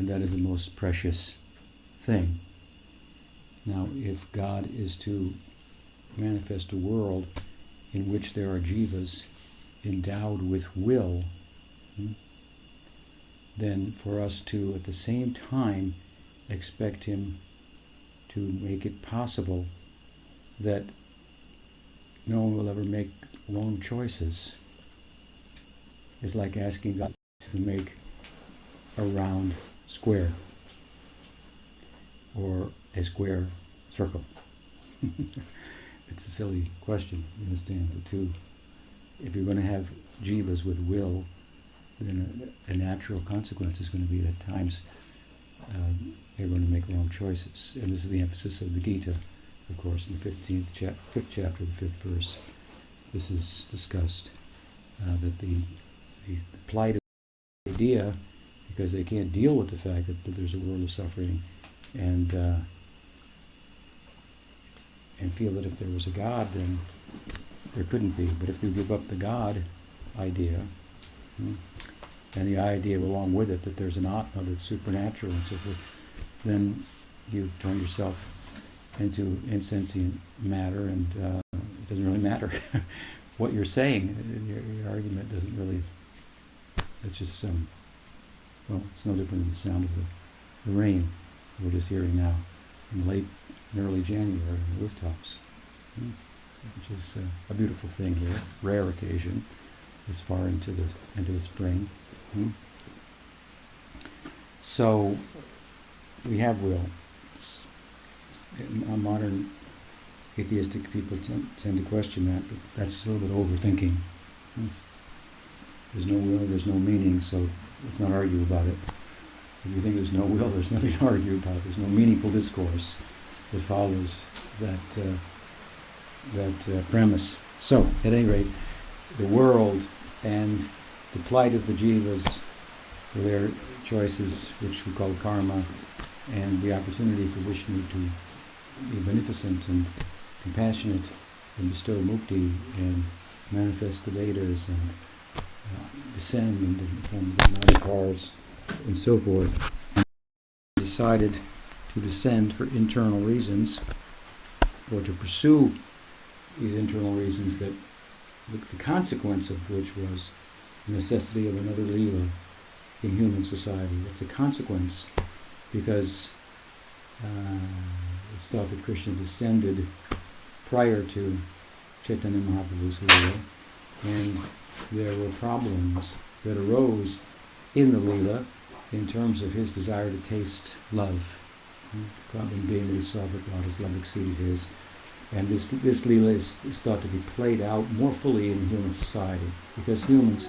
And that is the most precious thing. Now, if God is to manifest a world in which there are jivas endowed with will, then for us to at the same time expect him to make it possible that no one will ever make wrong choices is like asking God to make a round square or a square circle. It's a silly question, you understand? If you're going to have jivas with will, then a natural consequence is going to be that at times they're going to make wrong choices. And this is the emphasis of the Gita, of course, in the 5th chapter, the 5th verse. This is discussed, that the plight of the idea, because they can't deal with the fact that there's a world of suffering, and feel that if there was a God, then there couldn't be. But if you give up the God idea, and the idea along with it that there's an Atma that's supernatural and so forth, then you turn yourself into insentient matter, and it doesn't really matter what you're saying. Your argument doesn't really, it's just it's no different than the sound of the rain we're just hearing now in late and early January on the rooftops, which is a beautiful thing here, rare occasion this far into the spring. So we have will. Modern atheistic people tend to question that, but that's a little bit overthinking. There's no will, there's no meaning, so let's not argue about it. If you think there's no will, there's nothing to argue about. There's no meaningful discourse that follows that premise. So, at any rate, the world and the plight of the jivas for their choices, which we call karma, and the opportunity for Vishnu to be beneficent and compassionate and bestow mukti and manifest the Vedas and descend in different forms of avatars and so forth, and decided to descend for internal reasons, or to pursue these internal reasons, that the consequence of which was the necessity of another Leela in human society. It's a consequence because it's thought that Krishna descended prior to Chaitanya Mahaprabhu's Leela, and there were problems that arose in the Leela in terms of his desire to taste love. The problem being that he saw that Radha's love exceeded his. And this Leela is thought to be played out more fully in human society, because humans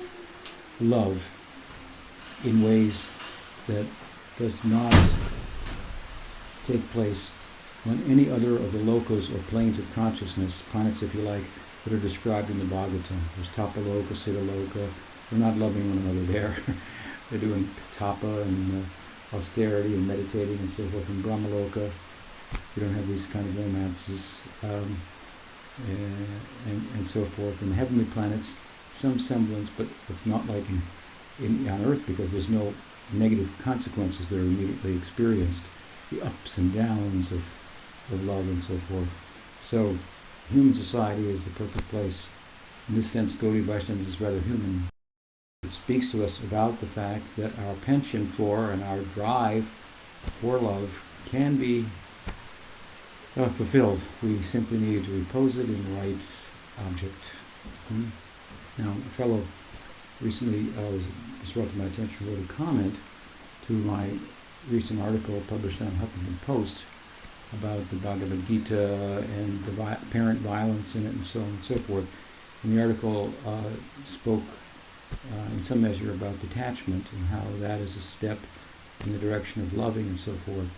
love in ways that does not take place on any other of the locos or planes of consciousness, planets if you like, that are described in the Bhagavatam. There's Tapaloka, Siddhaloka. They're not loving one another there. They're doing tapa and austerity and meditating and so forth. In Brahmaloka, you don't have these kind of romances and so forth. In the heavenly planets, some semblance, but it's not like on Earth, because there's no negative consequences that are immediately experienced. The ups and downs of love and so forth. So human society is the perfect place. In this sense, Gaudiya Vaishnava is rather human. It speaks to us about the fact that our penchant for and our drive for love can be fulfilled. We simply need to repose it in the right object. Now, a fellow recently just brought to my attention, wrote a comment to my recent article published on Huffington Post about the Bhagavad Gita and the apparent violence in it and so on and so forth. And the article spoke in some measure about detachment and how that is a step in the direction of loving and so forth.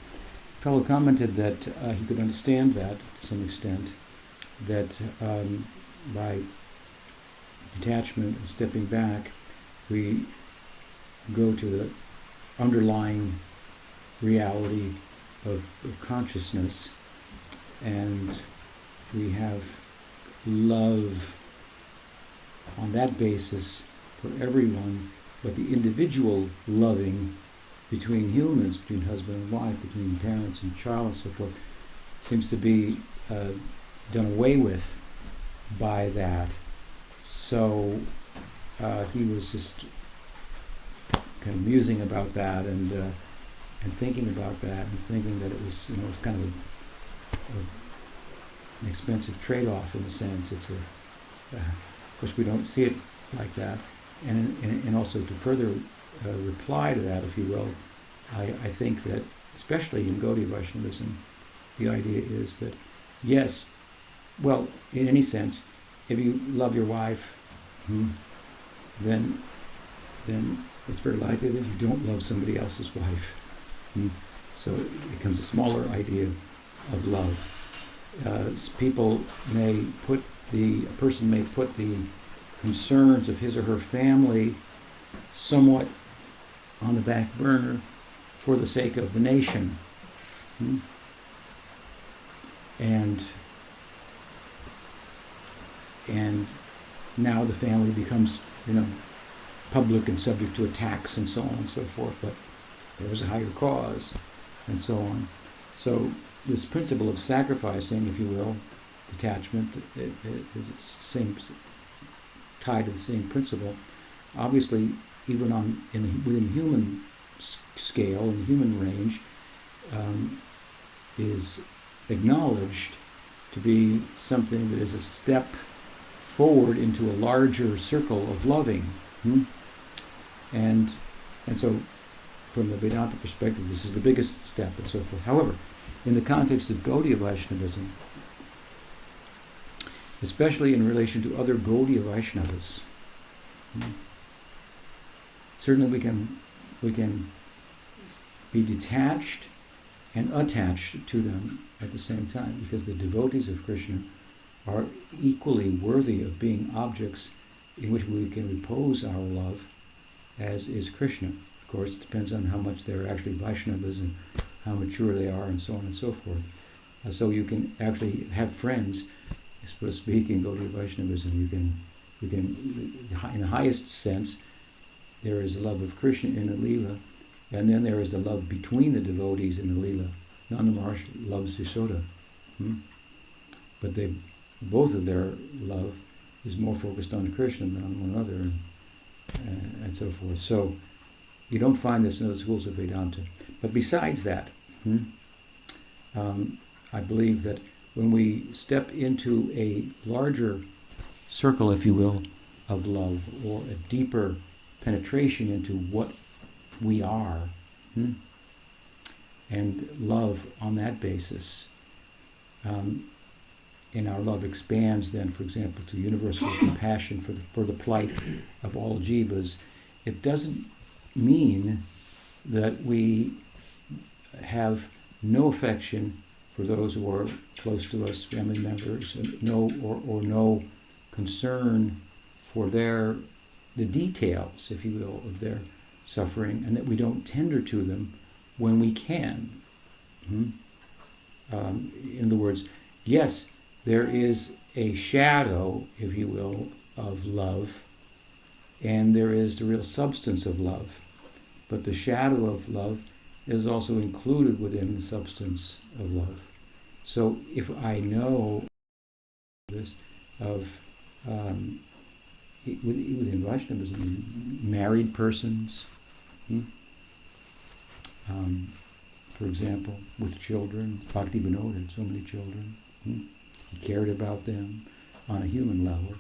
The fellow commented that he could understand that to some extent, that by detachment and stepping back, we go to the underlying reality of consciousness, and we have love on that basis for everyone, but the individual loving between humans, between husband and wife, between parents and child and so forth, seems to be done away with by that. So he was just kind of musing about that and thinking about that and thinking that it was, it was kind of an expensive trade-off in a sense. It's of course we don't see it like that. And also to further reply to that, if you will, I think that especially in Gaudiya Vaishnavism, the idea is that yes, well, in any sense, if you love your wife, then it's very likely that you don't love somebody else's wife. So it becomes a smaller idea of love. A person may put the concerns of his or her family somewhat on the back burner for the sake of the nation. And now the family becomes, public and subject to attacks and so on and so forth, but there was a higher cause and so on. So this principle of sacrificing, if you will, detachment, is tied to the same principle. Obviously, even within human scale and human range, is acknowledged to be something that is a step forward into a larger circle of loving. And so from the Vedanta perspective, this is the biggest step and so forth. However, in the context of Gaudiya Vaishnavism, especially in relation to other Gaudiya Vaishnavas, certainly we can be detached and attached to them at the same time, because the devotees of Krishna are equally worthy of being objects in which we can repose our love, as is Krishna. Of course, it depends on how much they're actually Vaishnavas and how mature they are and so on and so forth. So you can actually have friends, so to speak, in Gaudiya Vaishnavism. You can, in the highest sense, there is the love of Krishna in the Leela, and then there is the love between the devotees in the Leela. Nanda Maharaj loves Yasoda, but both of their love is more focused on Krishna than on one another, and so forth. So you don't find this in other schools of Vedanta. But besides that, I believe that when we step into a larger circle, if you will, of love, or a deeper penetration into what we are, and love on that basis, and our love expands then, for example, to universal compassion for the plight of all jivas, it doesn't mean that we have no affection for those who are close to us, family members, and no concern for the details, if you will, of their suffering, and that we don't tender to them when we can. In other words, yes, there is a shadow, if you will, of love, and there is the real substance of love. But the shadow of love is also included within the substance of love. So if I know this within Vaishnavism, married persons, for example, with children, Bhaktivinoda had so many children. He cared about them on a human level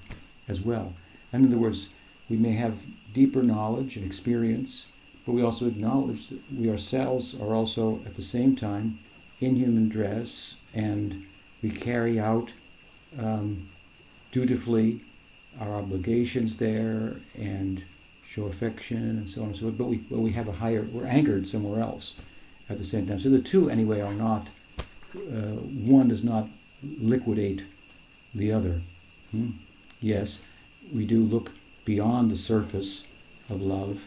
as well. And in other words, we may have deeper knowledge and experience, but we also acknowledge that we ourselves are also at the same time in human dress, and we carry out dutifully our obligations there and show affection and so on and so forth. But we're anchored somewhere else at the same time. So the two, anyway, are not, one does not liquidate the other. Yes, we do look beyond the surface of love,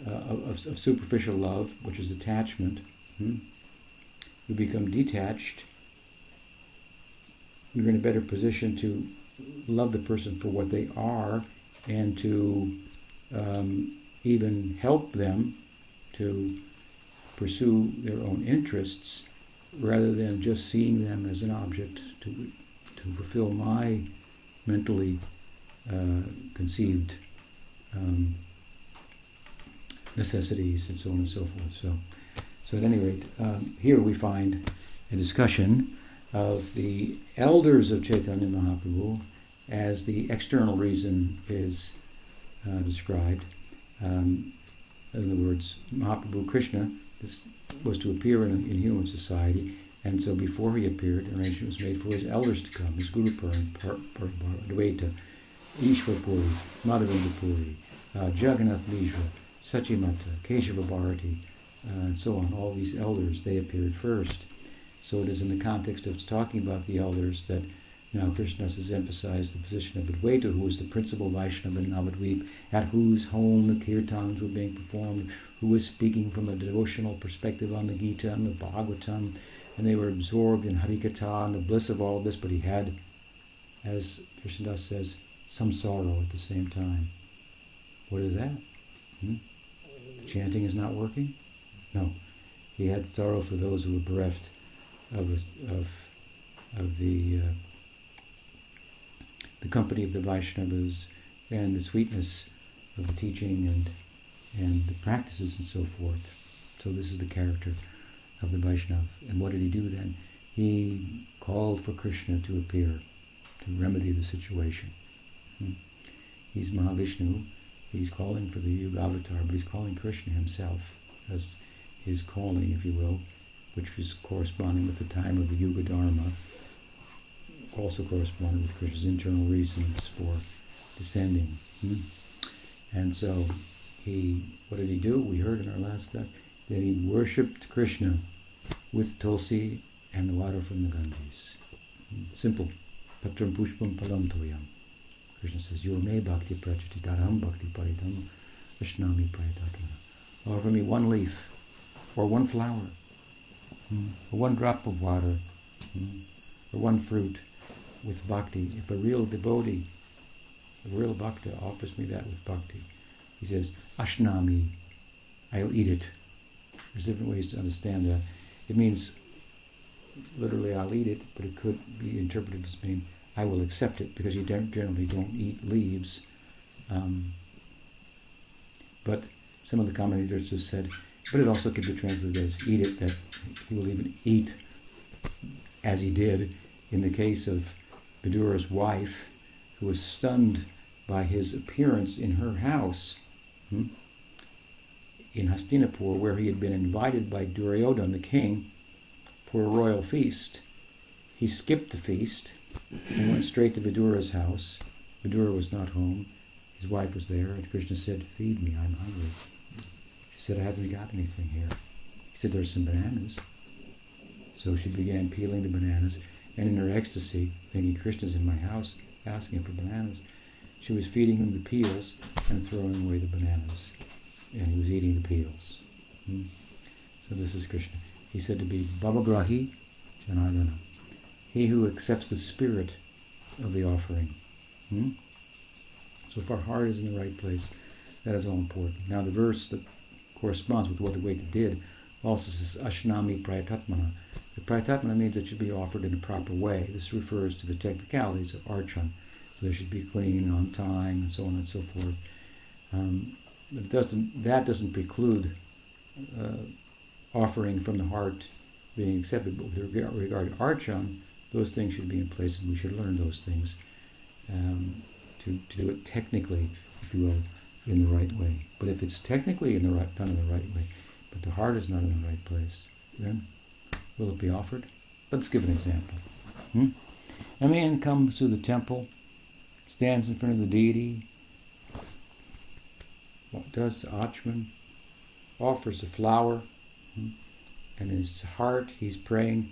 of superficial love, which is attachment. We become detached. We're in a better position to love the person for what they are, and to even help them to pursue their own interests rather than just seeing them as an object to fulfill my mentally conceived necessities and so on and so forth. So at any rate, here we find a discussion of the elders of Chaitanya Mahaprabhu as the external reason is described. In other words, Mahaprabhu Krishna was to appear in human society, and so before he appeared, arrangement was made for his elders to come, his Guru Advaita, Ishwar Puri, Madhuvan Puri, Jagannath Mishra, Sachimata, Keshava Bharati, and so on. All these elders, they appeared first. So it is in the context of talking about the elders that now Krishna has emphasized the position of Advaita, who was the principal Vaishnava in Navadvip, at whose home the kirtans were being performed, who was speaking from a devotional perspective on the Gita and the Bhagavatam, and they were absorbed in Harikatha and the bliss of all this, but he had, as Krishnadas says, some sorrow at the same time. What is that? Chanting is not working? No. He had sorrow for those who were bereft of the company of the Vaishnavas and the sweetness of the teaching and the practices and so forth. So this is the character of the Vaishnava. And what did he do then? He called for Krishna to appear, to remedy the situation. He's Mahavishnu. He's calling for the Yuga Avatar, but he's calling Krishna himself as his calling, if you will, which was corresponding with the time of the Yuga Dharma, also corresponding with Krishna's internal reasons for descending. And so what did he do? We heard in our last class that he worshipped Krishna with tulsi and the water from the Ganges. Simple. Patram pushpam palam toyam. Krishna says, Yo me bhakti prachati taram bhakti paridam ashnami prayatatmana. Offer me one leaf, or one flower, or one drop of water, or one fruit with bhakti. If a real devotee, a real bhakta offers me that with bhakti, he says, ashnami, I'll eat it. There's different ways to understand that. It means, literally, I'll eat it, but it could be interpreted as meaning, I will accept it, because you generally don't eat leaves. But some of the commentators have said, but it also could be translated as eat it, that he will even eat, as he did in the case of Vidura's wife, who was stunned by his appearance in her house in Hastinapur, where he had been invited by Duryodhana, the king, for a royal feast. He skipped the feast and went straight to Vidura's house. Vidura was not home. His wife was there, and Krishna said, feed me, I'm hungry. She said, I haven't got anything here. He said, there's some bananas. So she began peeling the bananas, and in her ecstasy, thinking Krishna's in my house, asking for bananas, she was feeding him the peels and throwing away the bananas. And he was eating the peels. So this is Krishna. He said to be Bhavagrahi Janardana, he who accepts the spirit of the offering. So if our heart is in the right place, that is all important. Now the verse that corresponds with what Advaita did also says Ashnami Prayatatmana. The Prayatatmana means it should be offered in a proper way. This refers to the technicalities of archan. So they should be clean, on time, and so on and so forth. But that doesn't preclude offering from the heart being accepted. But with regard to archan, those things should be in place, and we should learn those things to do it technically, if you will, in the right way. But if it's technically done in the right way, but the heart is not in the right place, then will it be offered? Let's give an example. A man comes to the temple, stands in front of the deity. What does the Achman? Offers a flower. And in his heart, he's praying,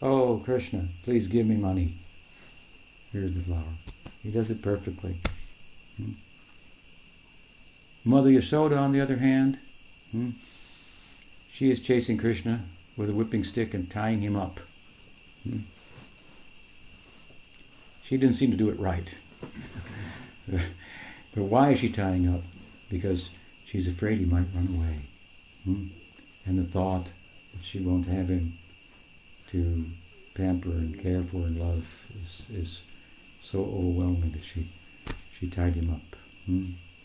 oh, Krishna, please give me money. Here's the flower. He does it perfectly. Mother Yashoda, on the other hand, she is chasing Krishna with a whipping stick and tying him up. She didn't seem to do it right. But why is she tying up? Because she's afraid he might run away. and the thought that she won't have him to pamper and care for and love is so overwhelming that she tied him up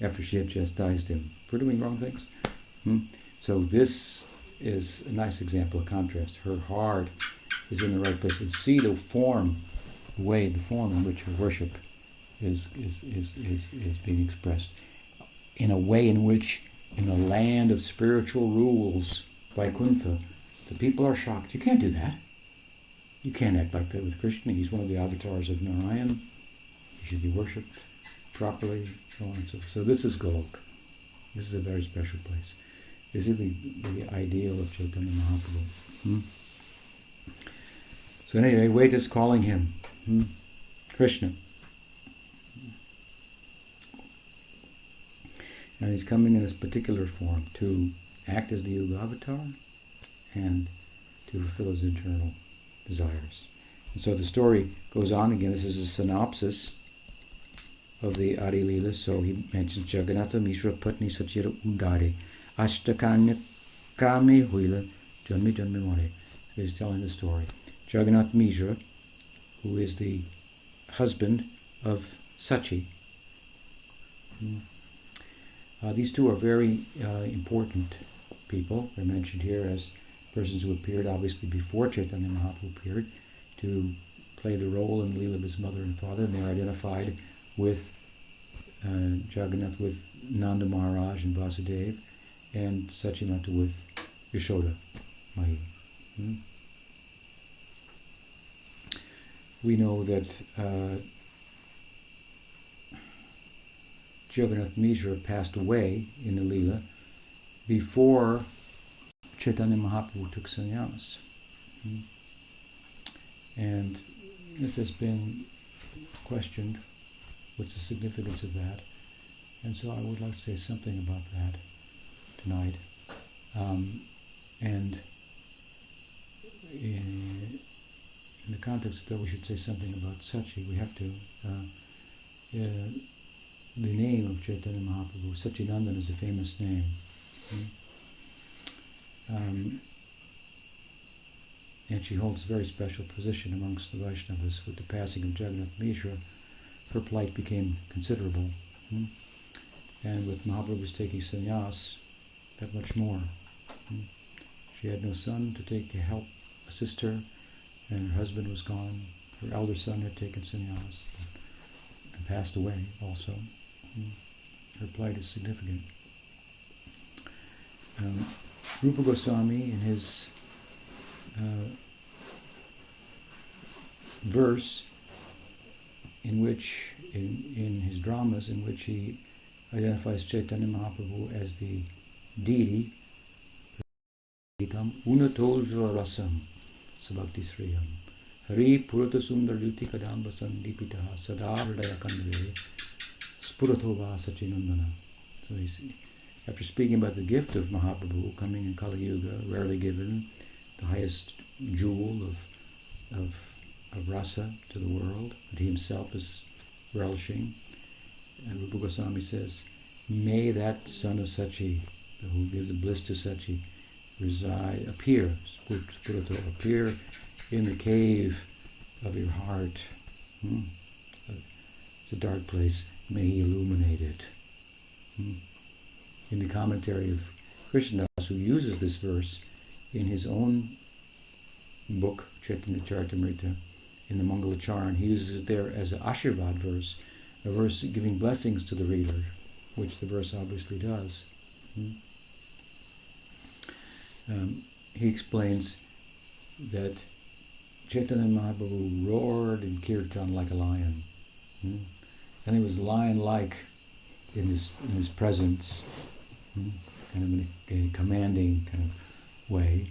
after she had chastised him for doing wrong things. So this is a nice example of contrast. Her heart is in the right place, and see the form in which her worship is being expressed in a way in which, in a land of spiritual rules, Vaikuntha, the people are shocked. You can't do that. You can't act like that with Krishna. He's one of the avatars of Narayan. He should be worshipped properly, so on and so forth. So this is Golok. This is a very special place. This is the ideal of Chaitanya Mahaprabhu. So anyway, Wait is calling him Krishna. And he's coming in this particular form to act as the Yuga avatar and to fulfill his internal desires. And so the story goes on again. This is a synopsis of the Adi Leela. So he mentions Jagannatha Mishra Patni Sachira Udare Ashtakanya-caritāmṛta Huila Janmi Janmi More. He's telling the story. Jagannath Mishra, who is the husband of Sachi. These two are very important people. They're mentioned here as persons who appeared obviously before Chaitanya Mahaprabhu appeared to play the role in the Leela of his mother and father, and they're identified with Jagannath with Nanda Maharaj and Vasudeva, and Sachimata with Yashoda Mahi. We know that Jagannath Mishra passed away in the Leela before Chaitanya Mahaprabhu took sannyas. And this has been questioned, what's the significance of that? And so I would like to say something about that tonight. And in the context of that, we should say something about Sachi. We have to, the name of Chaitanya Mahaprabhu, Sachinandan, is a famous name. And she holds a very special position amongst the Vaishnavas. With the passing of Jagannath Mishra, her plight became considerable. And with Mahaprabhu's taking sannyas, that much more. She had no son to take to help assist her, and her husband was gone. Her elder son had taken sannyas and passed away also. Her plight is significant. Rupa Goswami, in his verse, in which, in his dramas, in which he identifies Chaitanya Mahaprabhu as the deity, Unatolja Rasam Sabhakti Sriyam Hari Purata Sundar Yuti Kadamba Sandipitaha Sada Hridaya Kandave Spuratova Sachinandana. So after speaking about the gift of Mahaprabhu coming in Kali Yuga, rarely given, the highest jewel of rasa to the world, that he himself is relishing, and Rupa Goswami says, may that son of Sachi, who gives the bliss to Sachi, appear in the cave of your heart. It's a dark place. May he illuminate it. In the commentary of Krishnadas, who uses this verse in his own book, Caitanya-caritāmṛta, in the Mangalacharan, he uses it there as an Ashirvad verse, a verse giving blessings to the reader, which the verse obviously does. He explains that Chaitanya Mahaprabhu roared in kirtan like a lion. And he was lion-like in his presence, kind of in a commanding kind of way.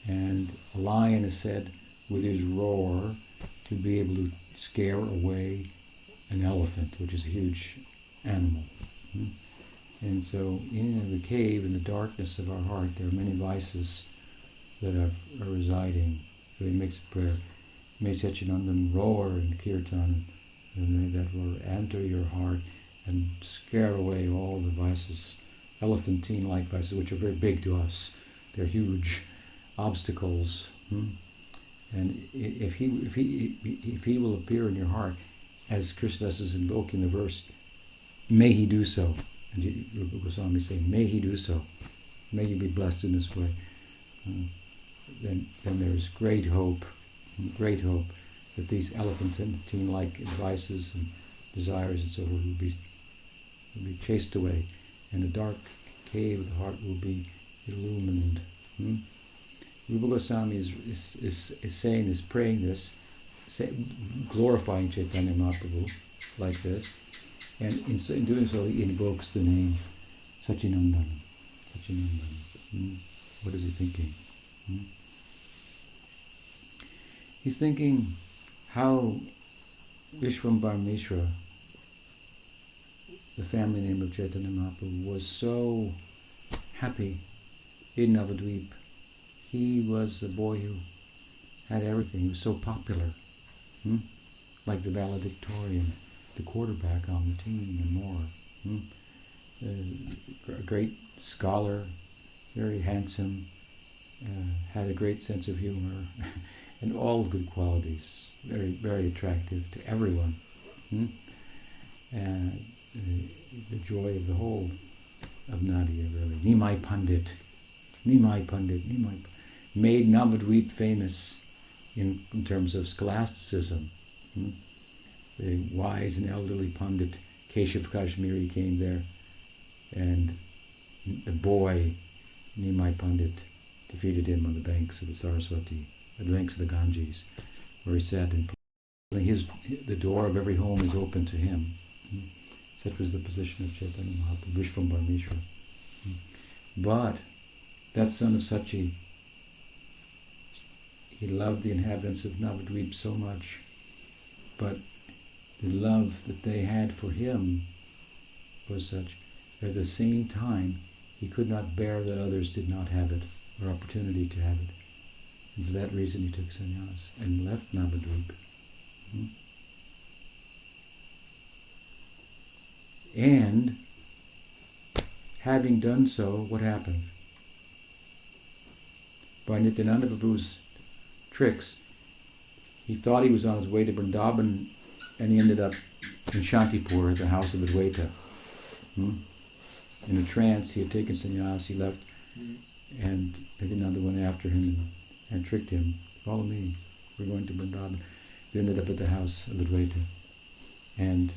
And a lion is said with his roar to be able to scare away an elephant, which is a huge animal. And so in the cave, in the darkness of our heart, there are many vices that are residing. So he makes a prayer. May Sachinandan roar in kirtan, and may that roar enter your heart and scare away all the vices, elephantine-like vices, which are very big to us, they're huge obstacles. And if he will appear in your heart, as Krishnadas is invoking the verse, may he do so. And Rupa Goswami is saying, may he do so. May you be blessed in this way. Then there's great hope that these elephantine-like advices and desires and so forth will be chased away, and the dark cave of the heart will be illumined. Rupa Goswami is praying this, glorifying Chaitanya Mahaprabhu like this, and in doing so he invokes the name Sachinandan. What is he thinking? He's thinking how Vishvambara Mishra, the family name of Chaitanya Mahaprabhu, was so happy in Navadvip. He was the boy who had everything. He was so popular, like the valedictorian, the quarterback on the team, and more. A great scholar, very handsome, had a great sense of humor, and all good qualities. Very, very attractive to everyone. And the joy of the whole of Nadia, really. Nimai Pandit, made Navadvip famous in terms of scholasticism. The wise and elderly Pandit Keshav Kashmiri came there, and the boy Nimai Pandit defeated him on the banks of the Saraswati, the banks of the Ganges, where he sat and the door of every home is open to him. Such was the position of Chaitanya Mahaprabhu, Vishvambara Mishra. But that son of Sachi, he loved the inhabitants of Navadvip so much, but the love that they had for him was such that at the same time he could not bear that others did not have it, or opportunity to have it. And for that reason he took sannyas and left Navadvip. And having done so, what happened? By Nityananda Prabhu's tricks, he thought he was on his way to Vrindavan, and he ended up in Shantipur at the house of Advaita. In a trance, he had taken sannyas, he left, and Nityananda went after him and tricked him. Follow me, we're going to Vrindavan. He ended up at the house of Advaita, and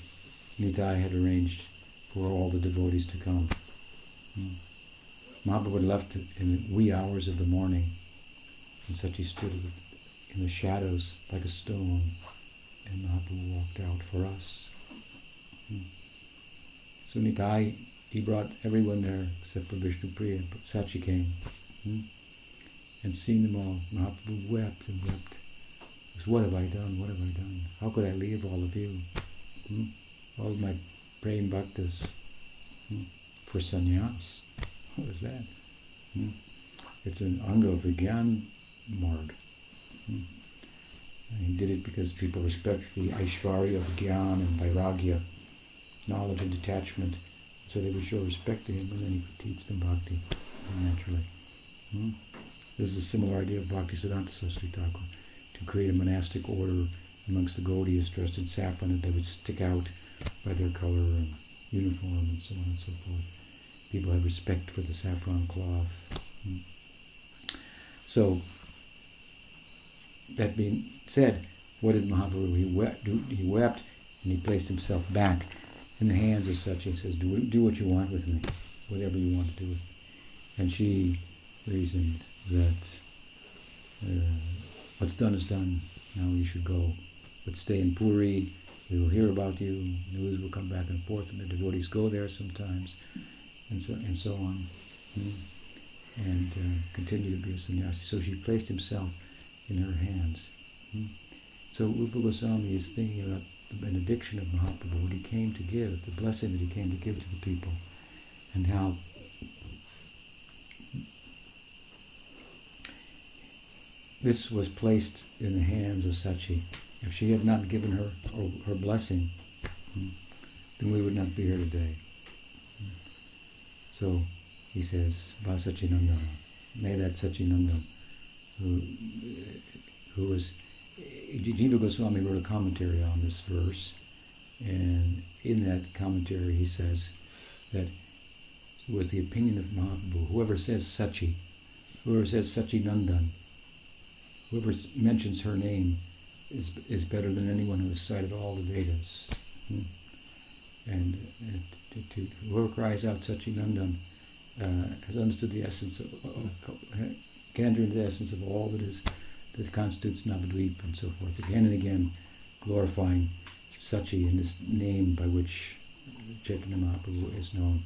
Nitai had arranged for all the devotees to come. Mahaprabhu had left in the wee hours of the morning, and Sachi stood in the shadows like a stone, and Mahaprabhu walked out for us. So Nitai, he brought everyone there except for Vishnupriya, but Sachi came. And seeing them all, Mahaprabhu wept and wept. What have I done? What have I done? How could I leave all of you? All of my praying bhaktas for sannyas. What is that? It's an anga of Vigyan Marg. He did it because people respect the Aishvarya of Gyan and Vairagya, knowledge and detachment, so they would show respect to him, and then he could teach them bhakti naturally. This is a similar idea of Bhakti Siddhanta Saraswati Thakur, to create a monastic order amongst the Gaudiyas dressed in saffron, and they would stick out by their color and uniform and so on and so forth. People had respect for the saffron cloth. So, that being said, what did Mahaprabhu? He wept, and he placed himself back in the hands of Sachi and says, do what you want with me, whatever you want to do with me. And she reasoned that what's done is done, now you should go. But stay in Puri, we will hear about you, news will come back and forth, and the devotees go there sometimes, and so on, and continue to be a sannyasi. So she placed himself in her hands. So Rupa Goswami is thinking about the benediction of Mahaprabhu, what he came to give, the blessing that he came to give to the people, and how this was placed in the hands of Sachi. If she had not given her blessing, then we would not be here today. So he says, Vasachinandana, may that Satchidananda, who was, Jiva Goswami wrote a commentary on this verse, and in that commentary he says that it was the opinion of Mahaprabhu, whoever says Satchidananda, whoever mentions her name is better than anyone who has cited all the Vedas. And whoever cries out Satchidananda has understood the essence can enter into the essence of all that constitutes Navadvip and so forth, again and again glorifying Sachi in this name by which Chaitanya Mahaprabhu is known.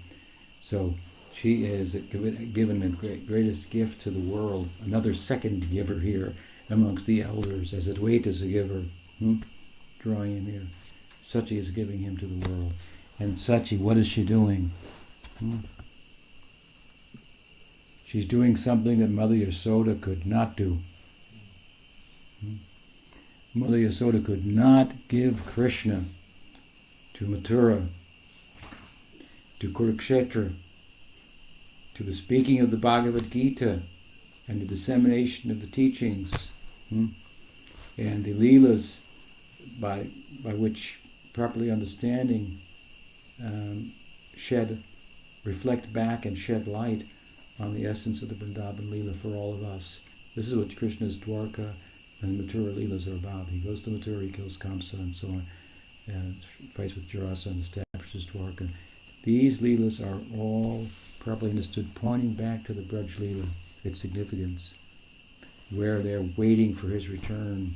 So she is given the greatest gift to the world, another second giver here amongst the elders, as Advaita is a giver, drawing him here. Sachi is giving him to the world. And Sachi, what is she doing? She's doing something that Mother Yasoda could not do. Mother Yasoda could not give Krishna to Mathura, to Kurukshetra, to the speaking of the Bhagavad Gita and the dissemination of the teachings, and the Leelas by which properly understanding reflect back and shed light on the essence of the Vrindavan Leela for all of us. This is what Krishna's Dwarka and Mathura Leelas are about. He goes to Mathura, he kills Kamsa and so on, and fights with Jarasa and establishes Dwarka. These Leelas are all properly understood, pointing back to the Braj Leela, its significance, where they're waiting for his return,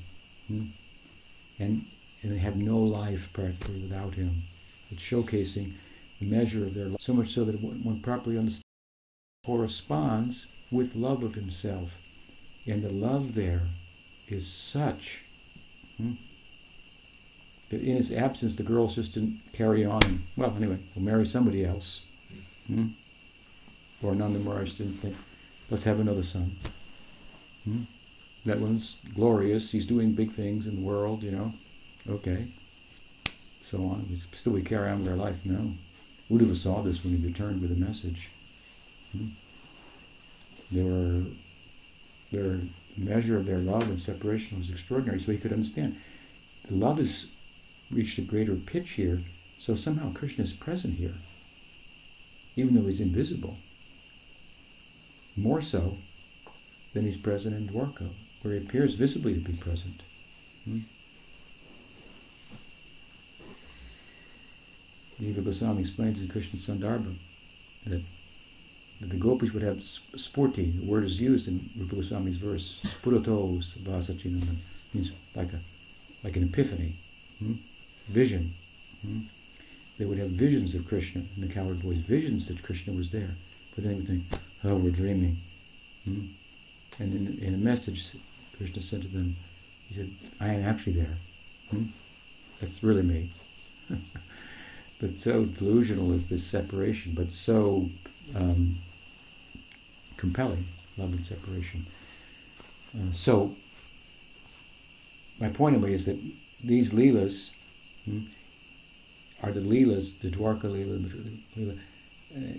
and they have no life practically without him. It's showcasing the measure of their life, so much so that one properly understands corresponds with love of himself. And the love there is such that in his absence the girls just didn't carry on and, well, anyway, we'll marry somebody else. Or Nanda Maharaj didn't think, let's have another son. That one's glorious, he's doing big things in the world, okay. So on. Still we carry on with our life now. Uddhava saw this when he returned with a message. Their measure of their love and separation was extraordinary, so he could understand. The love has reached a greater pitch here, so somehow Krishna is present here, even though he's invisible. More so than he's present in Dwarka, where he appears visibly to be present. Jiva Goswami explains in Krishna Sandarbha that the gopis would have spurti. The word is used in Rupa Goswami's verse, spuratos vasachinandam, means like an epiphany, vision. They would have visions of Krishna, and the cowherd boys, visions that Krishna was there. But then they would think, oh, we're dreaming. And in a message Krishna said to them, he said, I am actually there. That's really me. But so delusional is this separation, but so compelling, love and separation. So, my point anyway is that these Leelas are the Leelas, the Dwarka Leela,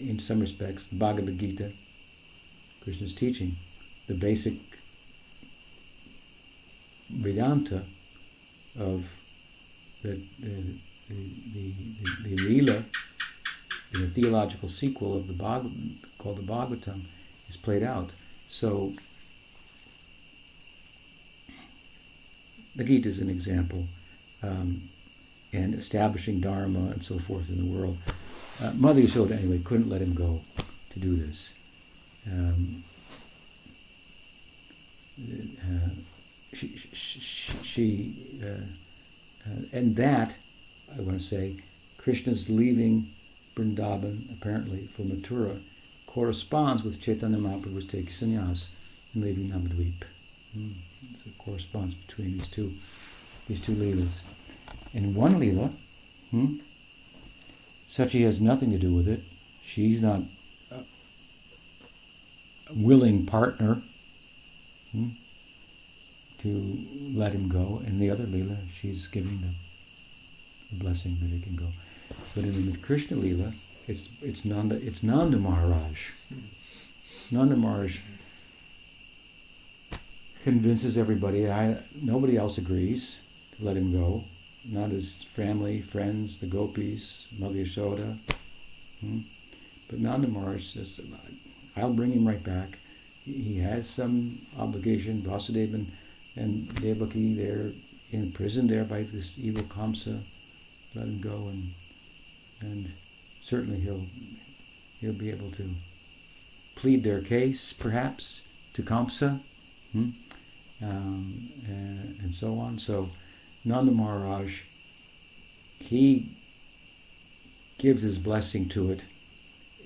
in some respects, the Bhagavad Gita, Krishna's teaching, the basic Vedanta of the Leela, the theological sequel of the called the Bhagavatam, is played out. So the Gita is an example, and establishing Dharma and so forth in the world. Mother Yasoda, anyway, couldn't let him go to do this. And that, I want to say, Krishna's leaving Vrindavan, apparently, for Mathura, corresponds with Chaitanya Mahaprabhu's taking sannyas and leaving Navadvip. So it corresponds between these two Leelas. In one Leela, Sachi has nothing to do with it. She's not a willing partner to let him go. In the other Leela, she's giving the blessing that he can go. But in the Krishna Leela, it's Nanda Maharaj. Nanda Maharaj convinces everybody. Nobody else agrees to let him go. Not his family, friends, the gopis, Mother Yashoda. But Nanda Maharaj says, I'll bring him right back. He has some obligation. Vasudeva and Devaki, they're in prison there by this evil Kamsa. Let him go, and certainly he'll be able to plead their case, perhaps, to Kamsa, and so on. So Nanda Maharaj, he gives his blessing to it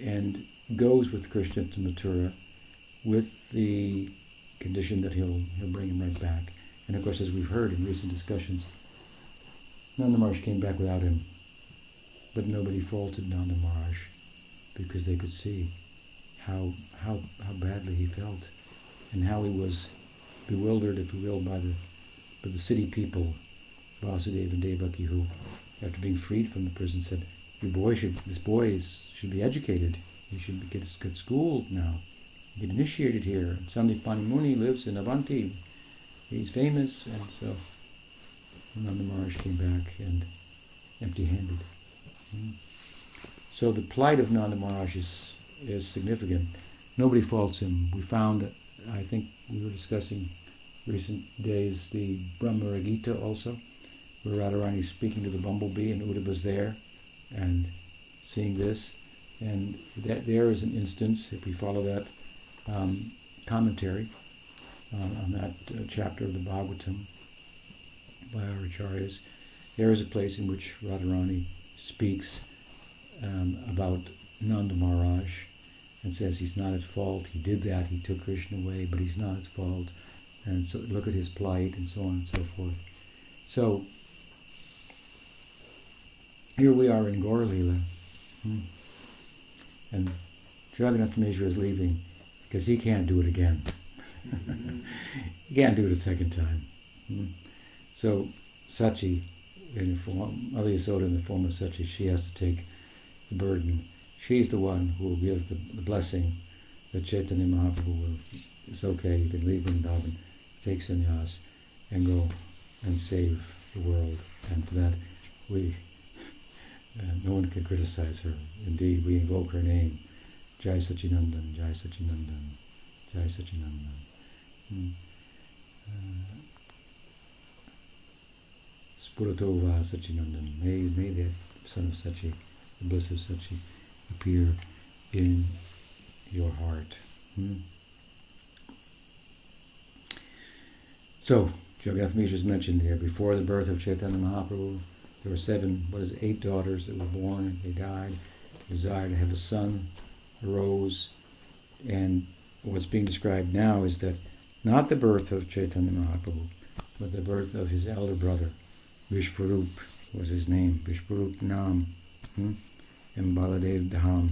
and goes with Krishna to Mathura with the condition that he'll bring him right back. And of course, as we've heard in recent discussions, Nanda Maharaj came back without him, but nobody faulted Nanda Maharaj because they could see how badly he felt and how he was bewildered, if you will, by the city people, Vasudeva and Devaki, who, after being freed from the prison, said, this boy should be educated. He should get schooled now, get initiated here. Sandipani Muni lives in Avanti. He's famous, and so Nanda Maharaj came back and empty-handed. So the plight of Nanda Maharaj is significant. Nobody faults him. We found, I think we were discussing recent days, the Brahma Gita also, where Radharani is speaking to the bumblebee, and Uddhava was there and seeing this. And that there is an instance, if we follow that commentary on that chapter of the Bhagavatam by our acharyas, there is a place in which Radharani speaks about Nanda Maharaj and says he's not at fault. He did that, he took Krishna away, but he's not at fault. And so look at his plight and so on and so forth. So here we are in Gaur Leela. And Jagannath Mishra is leaving because he can't do it again. He can't do it a second time. So Sachi, Mother Yasoda in the form of Sachi, she has to take the burden. She's the one who will give the blessing that Chaitanya Mahaprabhu will. It's okay, you can leave Vrindavan, take sannyas, and go and save the world. And for that, no one can criticize her. Indeed, we invoke her name. Jai Sachinandan, Jai Sachinandan, Jai Sachinandan. Spurato va Sachinandan. May the son of Sachi, the bliss of Sachi, appear in your heart. So, Jagannath Mishra is mentioned here. Before the birth of Chaitanya Mahaprabhu, there were 8 daughters that were born. They died. The desire to have a son arose. And what's being described now is that not the birth of Chaitanya Mahaprabhu, but the birth of his elder brother, Vishwarup was his name, Vishwarup Nam, and Baladev Dham.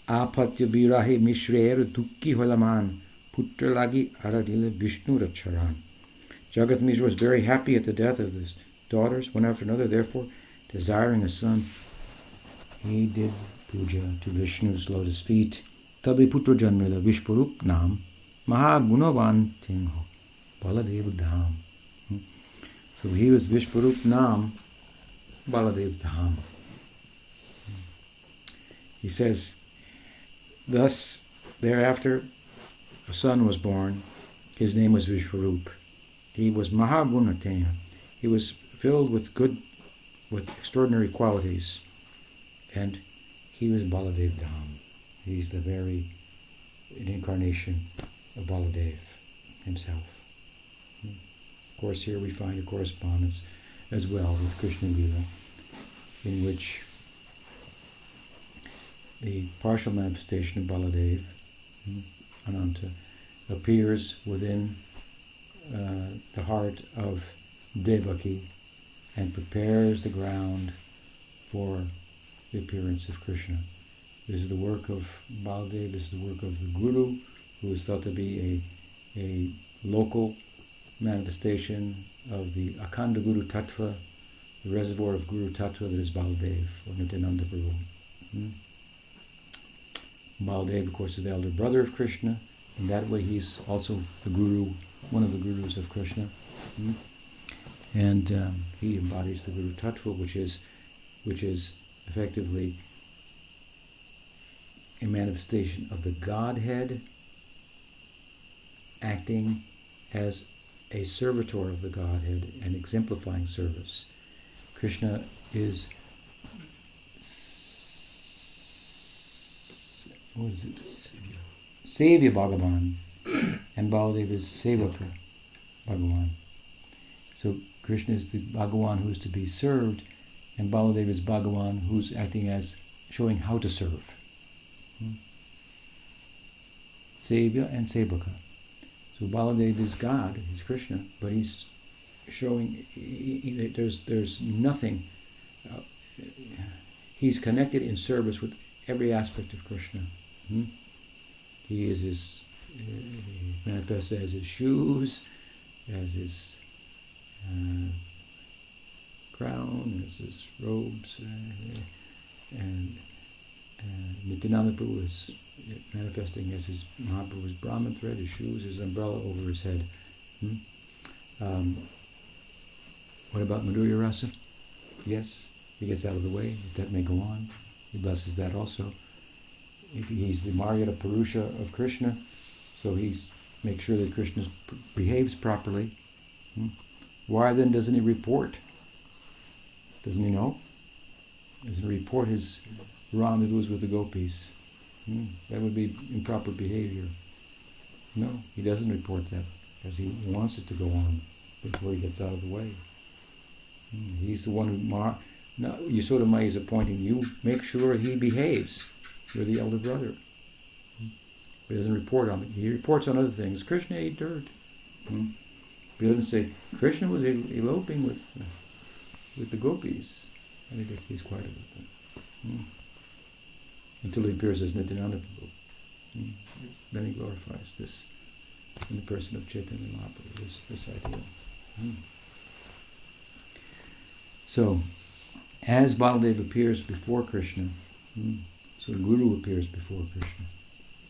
Apatya Birahe Mishrer Dukki Holaman Putra Lagi Aradila Vishnu Racharan. Jagat Mishra was very happy at the death of his daughters, one after another. Therefore, desiring a son, he did puja to Vishnu's lotus feet. Tabi Putra Janmila Vishwarup Nam Maha Gunavan Tingho Baladev Dham. So he was Vishwarup Nam Baladev Dham. He says, thus, thereafter, a son was born. His name was Vishwarup. He was Mahagunatena. He was filled with extraordinary qualities. And he was Baladev Dham. He's the very incarnation of Baladev himself. Of course, here we find a correspondence as well with Krishna Lila, in which the partial manifestation of Baladev, Ananta, appears within the heart of Devaki and prepares the ground for the appearance of Krishna. This is the work of Baladev, this is the work of the Guru, who is thought to be a local manifestation of the Akhanda Guru Tattva, the reservoir of Guru Tattva that is Baladev, or Nityananda Prabhu. Baladev, of course, is the elder brother of Krishna. In that way, he's also the guru, one of the gurus of Krishna. And he embodies the Guru Tattva, which is effectively a manifestation of the Godhead acting as a servitor of the Godhead and exemplifying service. Krishna is Sevya Bhagavan, and Baladev is Sevaka Bhagavan. So Krishna is the Bhagavan who is to be served, and Baladev is Bhagavan who's acting as showing how to serve. Sevya and Sevaka. So Baladev is God, he's Krishna, but he's showing there's nothing. He's connected in service with every aspect of Krishna. He is his, he manifests as his shoes, as his crown, as his robes, and Nityananda Prabhu is manifesting as his Mahaprabhu's Brahman thread, his shoes, his umbrella over his head. What about Madhurya Rasa? Yes, he gets out of the way, that may go on. He blesses that also. He's the Maryada Purusha of Krishna, so he makes sure that Krishna behaves properly. Why then doesn't he report? Doesn't he know? Doesn't he report his rendezvous with the gopis? That would be improper behavior. No, he doesn't report that because he wants it to go on before he gets out of the way. He's the one who Yashoda Mai is appointing you. Make sure he behaves. You're the elder brother. He doesn't report on it. He reports on other things. Krishna ate dirt. He doesn't say Krishna was eloping with the gopis. I think he's quiet about that. Until he appears as Nityananda Prabhu. Then he glorifies this in the person of Caitanya Mahaprabhu, this idea. So, as Baladev appears before Krishna, so the Guru appears before Krishna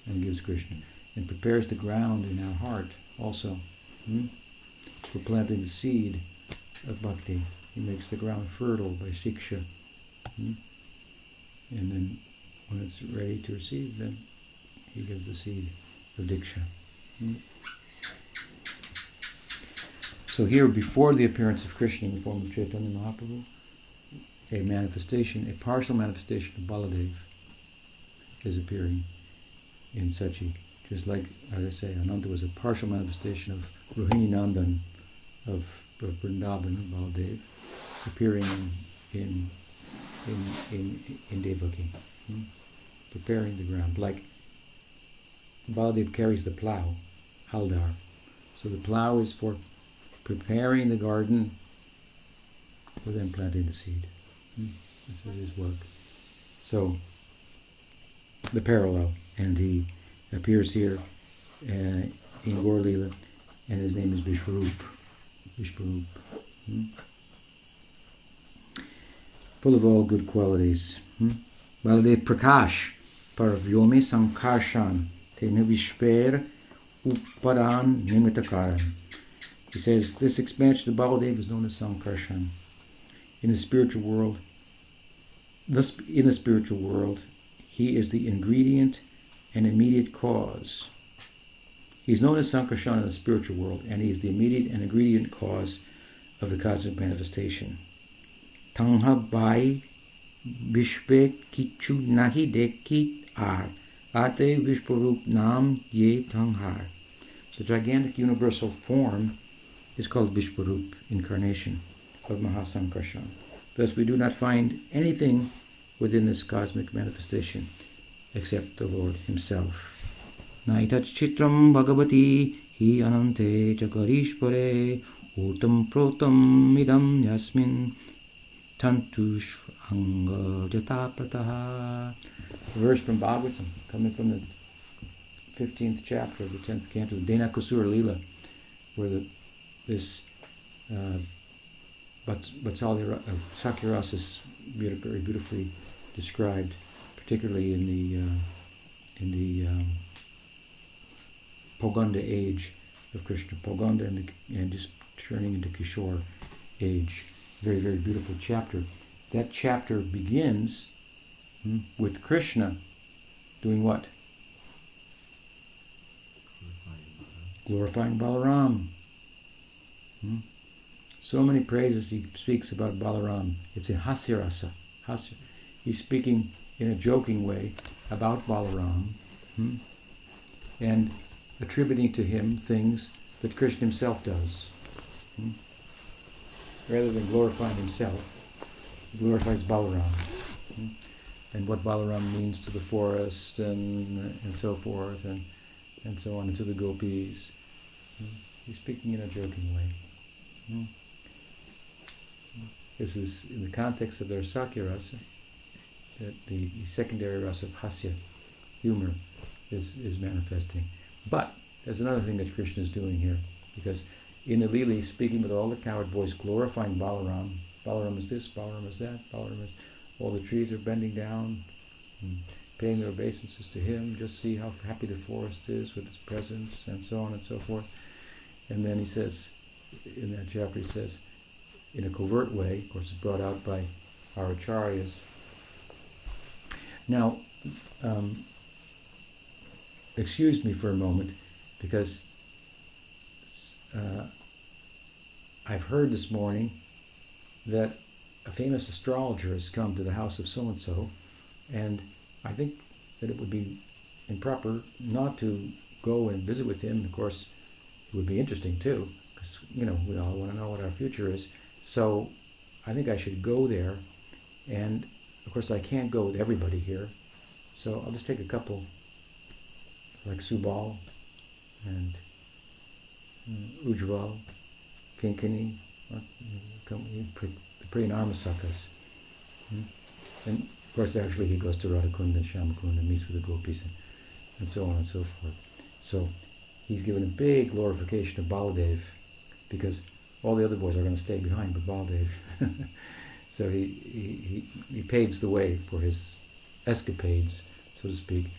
and gives Krishna, and prepares the ground in our heart also for planting the seed of bhakti. He makes the ground fertile by siksha. And then when it's ready to receive, then he gives the seed of diksha. So here, before the appearance of Krishna in the form of Caitanya Mahaprabhu, a partial manifestation of Baladev is appearing in Sachi. Just like, as I say, Ananta was a partial manifestation of Rohini Nandan, of Vrindavan, Baladev, appearing in Devaki, preparing the ground. Like Baladev carries the plow, Haldar. So the plow is for preparing the garden for then planting the seed. This is his work. So, the parallel, and he appears here in Gaur Leela, and his name is Vishwarup. Full of all good qualities. Baladev Prakash, Parvyome Sankarshan, Tena Vishper Uparan Nimitakaran. He says this expansion of Baladev is known as Sankarshan. In the spiritual world, he is the ingredient and immediate cause. He's known as Sankarshan in the spiritual world, and he is the immediate and ingredient cause of the cosmic manifestation. Tangha bai vishve kichu nahi dekit ar ate vishwarup nam ye tanghar. The gigantic universal form is called Vishwarup, incarnation of Mahasankarshan. Thus we do not find anything within this cosmic manifestation except the Lord himself. Naitat chitram bhagavati hi anante chakarishpare utam protam idam yasmin tantush anga jataprataha. A verse from Bhagavatam, coming from the 15th chapter of the 10th canto, Dena Kusura Leela, where this Sakya-rasa is very beautifully described, particularly in the Poganda age of Krishna. Poganda and just turning into Kishore age. Very, very beautiful chapter. That chapter begins with Krishna doing what? Glorifying Balaram. So many praises he speaks about Balaram. It's in Hasya-rasa. He's speaking in a joking way about Balaram and attributing to him things that Krishna himself does. Rather than glorifying himself, he glorifies Balaram. And what Balaram means to the forest and so forth and so on, and to the gopis. He's speaking in a joking way. This is in the context of their Sakya rasa, that the secondary rasa of hasya, humor, is manifesting. But there's another thing that Krishna is doing here, because in the Lila he's speaking with all the cowherd boys, glorifying Balaram. Balaram is this, Balaram is that, Balaram is... All the trees are bending down and paying their obeisances to him. Just see how happy the forest is with his presence, and so on and so forth. And then he says, in that chapter, he says, in a covert way, of course it's brought out by our acharyas. Now, excuse me for a moment, because I've heard this morning that a famous astrologer has come to the house of so-and-so, and I think that it would be improper not to go and visit with him. Of course, it would be interesting too, because, we all want to know what our future is. So I think I should go there, and of course I can't go with everybody here, so I'll just take a couple, like Subal and Ujjwal, Kinkini, the Priyanarmasakas. And of course actually he goes to Radhakund and Shyamakund and meets with the gopis and so on and so forth. So he's given a big glorification of Baladev, because all the other boys are going to stay behind but Baladev. So he paves the way for his escapades, so to speak,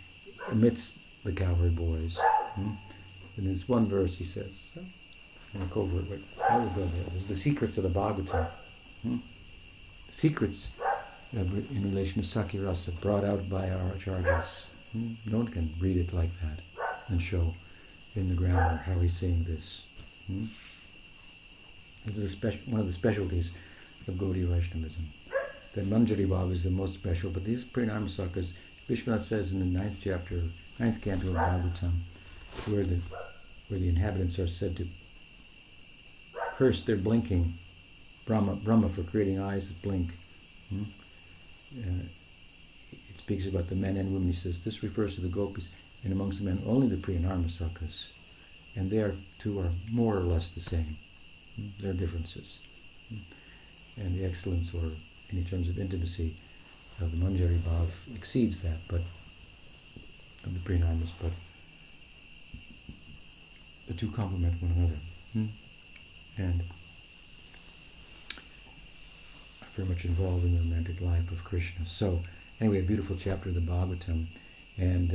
amidst the cowherd boys. In this one verse he says, in a covert way, I will go there. This is the secrets of the Bhagavatam. Secrets in relation to Sakya Rasa brought out by our acharyas. No one can read it like that and show in the grammar how he's saying this. This is one of the specialties of Gaudiya Vaishnavism. The Manjari Bhav is the most special, but these Priyanarmasakas, Vishwanath says in the 9th chapter, 9th canto of Bhagavatam, where the inhabitants are said to curse their blinking, Brahma for creating eyes that blink. It speaks about the men and women. He says this refers to the gopis, and amongst the men only the Priyanarmasakas, and they two are more or less the same. There are differences, and the excellence, or in terms of intimacy, of the Manjari Bhav exceeds that, but of the Priyanarmas, but the two complement one another, and are very much involved in the romantic life of Krishna. So, anyway, a beautiful chapter of the Bhagavatam, and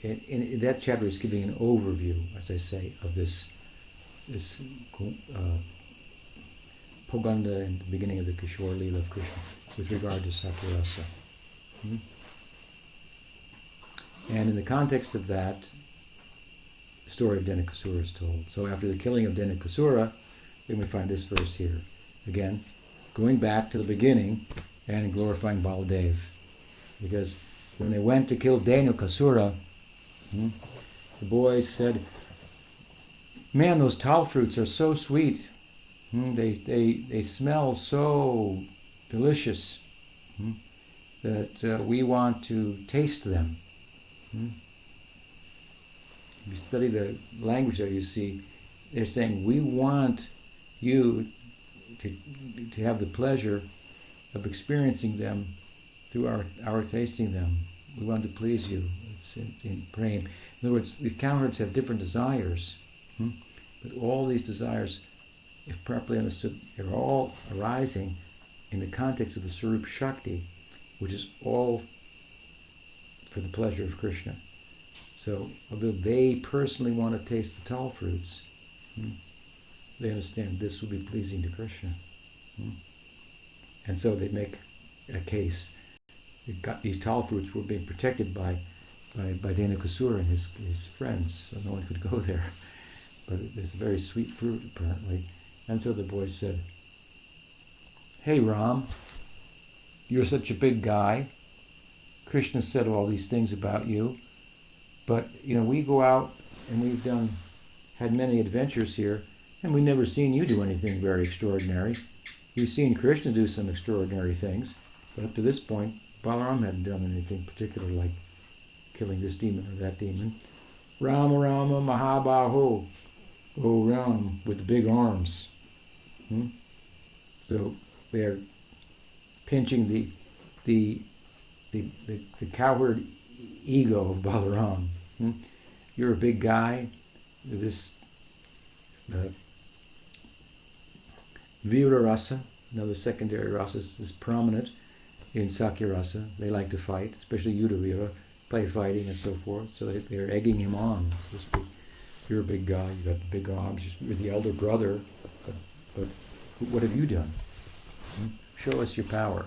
in that chapter is giving an overview, as I say, of this Poganda and the beginning of the Kishore Leela of Krishna with regard to Sakya Rasa. And in the context of that, the story of Dhenukasura is told. So after the killing of Dhenukasura, then we find this verse here. Again, going back to the beginning and glorifying Baladev. Because when they went to kill Dhenukasura, the boys said, "Man, those tal fruits are so sweet. They smell so delicious that we want to taste them." If you study the language there, you see they're saying, "We want you to have the pleasure of experiencing them through our tasting them. We want to please you." It's in praying. In other words, the cowherds have different desires, but all these desires if properly understood, they're all arising in the context of the Sarup Shakti, which is all for the pleasure of Krishna. So, although they personally want to taste the tal fruits, they understand this will be pleasing to Krishna. And so they make a case. These tal fruits were being protected by Dhenukasura and his friends, so no one could go there. But it's a very sweet fruit, apparently. And so the boy said, "Hey Ram, you're such a big guy. Krishna said all these things about you. But, we go out and we've had many adventures here, and we've never seen you do anything very extraordinary. We've seen Krishna do some extraordinary things, but up to this point, Balaram hadn't done anything particular like killing this demon or that demon. Rama Rama Mahabaho, oh Ram with the big arms." So they're pinching the cowherd ego of Balaram. You're a big guy. This Vira Rasa, another secondary rasa, is prominent in Sakya Rasa. They like to fight, especially Yudhavira, play fighting and so forth. So they're egging him on, so to speak. You're a big guy, you got big arms, you're the elder brother, but what have you done? Show us your power.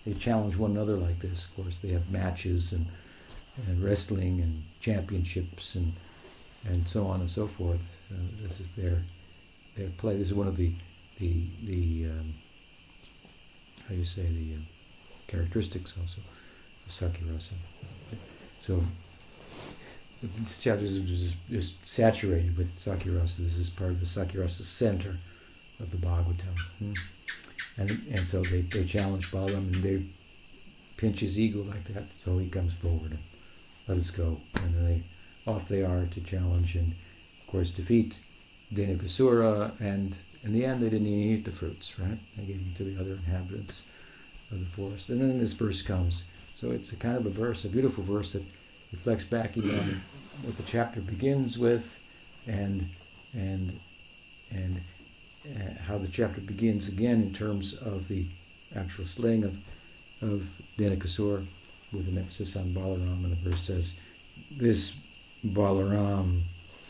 They challenge one another like this. Of course, they have matches and wrestling and championships and so on and so forth. This is their play. This is one of the characteristics also of Sakya Rasa. So this chapter is just saturated with Sakya Rasa. This is part of the Sakya Rasa center of the Bhagavatam. And so they challenge Balaram and they pinch his ego like that, so he comes forward and let us go. And then off they are to challenge and, of course, defeat Dhenukasura, and in the end they didn't even eat the fruits, right? They gave them to the other inhabitants of the forest. And then this verse comes. So it's a kind of a beautiful verse that reflects back even on what the chapter begins with and how the chapter begins again in terms of the actual slaying of Dhenukasura with an emphasis on Balaram. And the verse says, "This Balaram,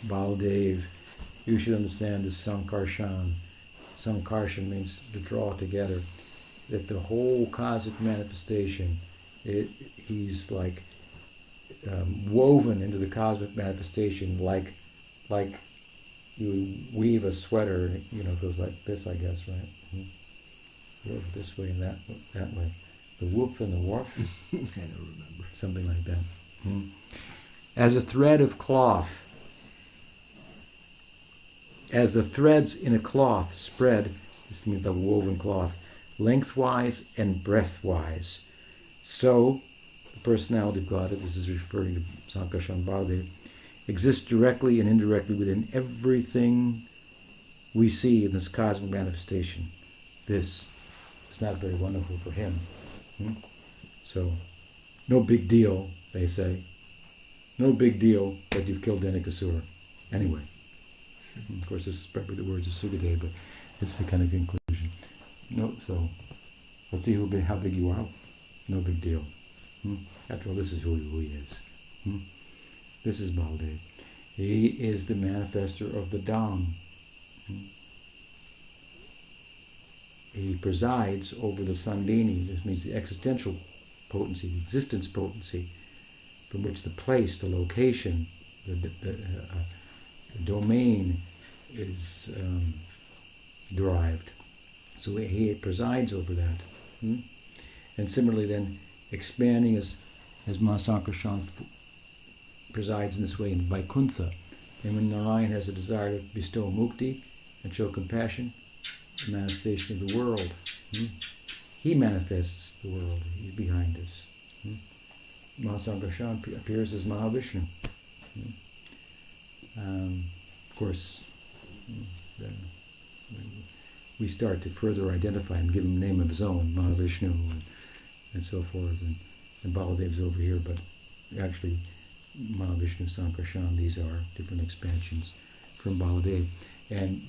Baldev, you should understand this Sankarshan." Sankarshan means to draw together. That the whole cosmic manifestation, he's like woven into the cosmic manifestation like you weave a sweater, and it goes like this, I guess, right? This way and that way. The whoop and the warp. I don't remember. Something like that. As a thread of cloth, as the threads in a cloth spread, this means the woven cloth, lengthwise and breadthwise. So, the personality of God, this is referring to Sankarshan Baldev, exists directly and indirectly within everything we see in this cosmic manifestation. This is not very wonderful for him. So, no big deal, they say. No big deal that you've killed Dhenukasura. Anyway. Of course, this is probably the words of Sukadeva, but it's the kind of conclusion. So, let's see how big you are. No big deal. After all, this is who he is. This is Baldev. He is the manifester of the Dham. He presides over the Sandhini. This means the existential potency, the existence potency, from which the place, the location, the domain is derived. So he presides over that. And similarly then, expanding as Mahasankarshan presides in this way in Vaikuntha. And when Narayan has a desire to bestow mukti and show compassion, the manifestation of the world. He manifests the world. He's behind us. Mahasankarshan appears as Mahavishnu. Of course, we start to further identify him, give him a name of his own, Mahavishnu, and so forth. And Baladev's over here, but actually Mahavishnu, Sankarshan, these are different expansions from Baladev. And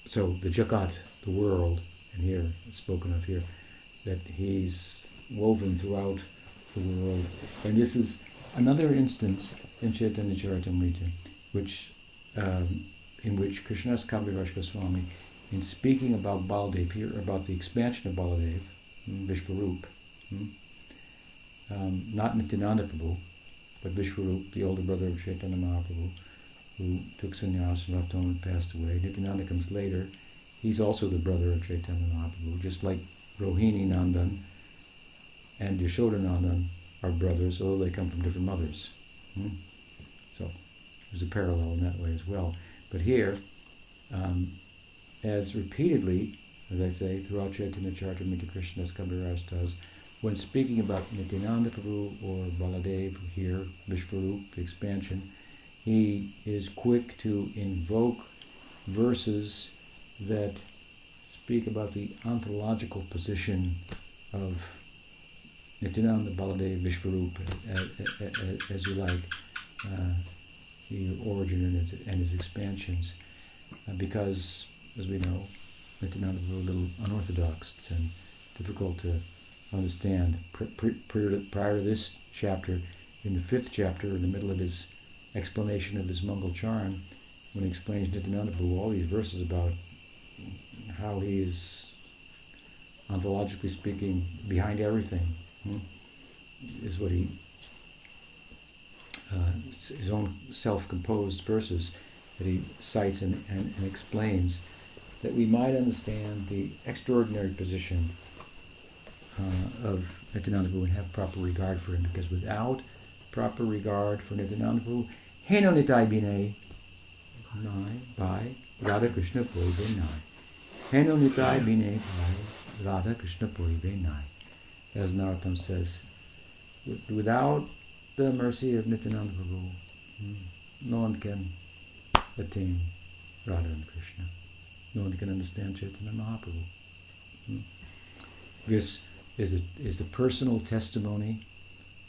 so the Jagat, the world, and here it's spoken of here, that he's woven throughout the world. And this is another instance in Caitanya-caritāmṛta, in which Krishnadas Kaviraj Goswami, in speaking about Baladev here, about the expansion of Baladev, Vishvarup, not Nityananda Prabhu, but Vishvarup, the older brother of Chaitanya Mahaprabhu, who took sannyas and left home and passed away. Nityananda comes later. He's also the brother of Chaitanya Mahaprabhu, just like Rohini Nandan and Yashoda Nandan are brothers, although they come from different mothers. So there's a parallel in that way as well. But here, as repeatedly, as I say, throughout Caitanya-caritāmṛta, Krishnadas Kaviraj does, when speaking about Nityananda Prabhu or Baladev here, Vishvarup, the expansion, he is quick to invoke verses that speak about the ontological position of Nityananda, Baladev, Vishvarup, as you like, the origin and his expansions, because, as we know, Nityananda was a little unorthodox and difficult to understand. Prior to this chapter, in the 5th chapter, in the middle of his explanation of his Mangal Charan, when he explains Nityananda Prabhu, all these verses about how he is, ontologically speaking, behind everything, is what he, his own self-composed verses that he cites and explains, that we might understand the extraordinary position of Nityananda Prabhu and have proper regard for him, because without proper regard for Nityananda Prabhu, Heno Nitai Bine Nai by Radha Krishna Puribe Nai. Heno Nitai Bine by Radha Krishna Puribe Nai. As Narottam says, without the mercy of Nityananda Prabhu, no one can attain Radha and Krishna. No one can understand Chaitanya Mahaprabhu. This is the personal testimony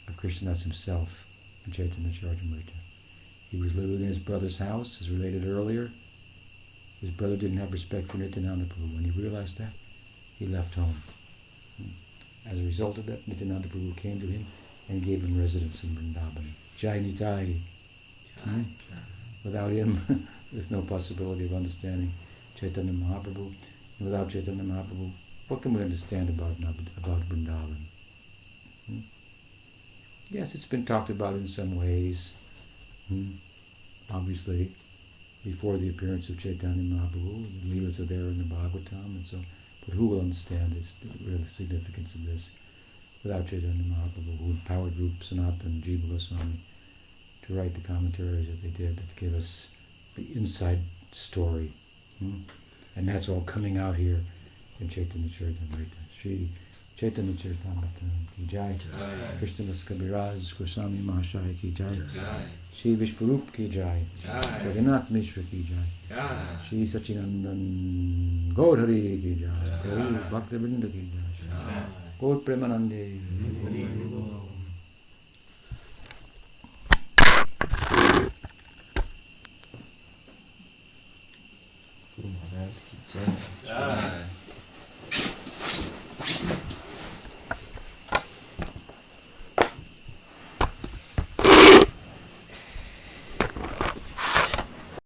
of Krishnadas himself in Caitanya-caritāmṛta. He was living in his brother's house, as related earlier. His brother didn't have respect for Nityananda Prabhu. When he realized that, he left home. As a result of that, Nityananda Prabhu came to him and gave him residence in Vrindavan. Jai Nitai. Without him, there's no possibility of understanding Chaitanya Mahaprabhu. And without Chaitanya Mahaprabhu, what can we understand about Vrindavan? Yes, it's been talked about in some ways. Obviously, before the appearance of Chaitanya Mahaprabhu, the Leelas are there in the Bhagavatam, and so. But who will understand the real significance of this without Chaitanya Mahaprabhu, who empowered Rupa Sanatana and Jiva Goswami to write the commentaries that they did, that give us the inside story. And that's all coming out here in Caitanya-caritāmṛta. Shri Caitanya-caritāmṛta ki jai. Krishnadas Kaviraj Goswami Mahashaya ki jai. Shri Vishvarup ki jai. Jagannath Mishra ki jai. Shri Sachinandan Gaudhari ki jai. Gaur Bhaktivinoda ki jai. Gaur Premanande. Jai.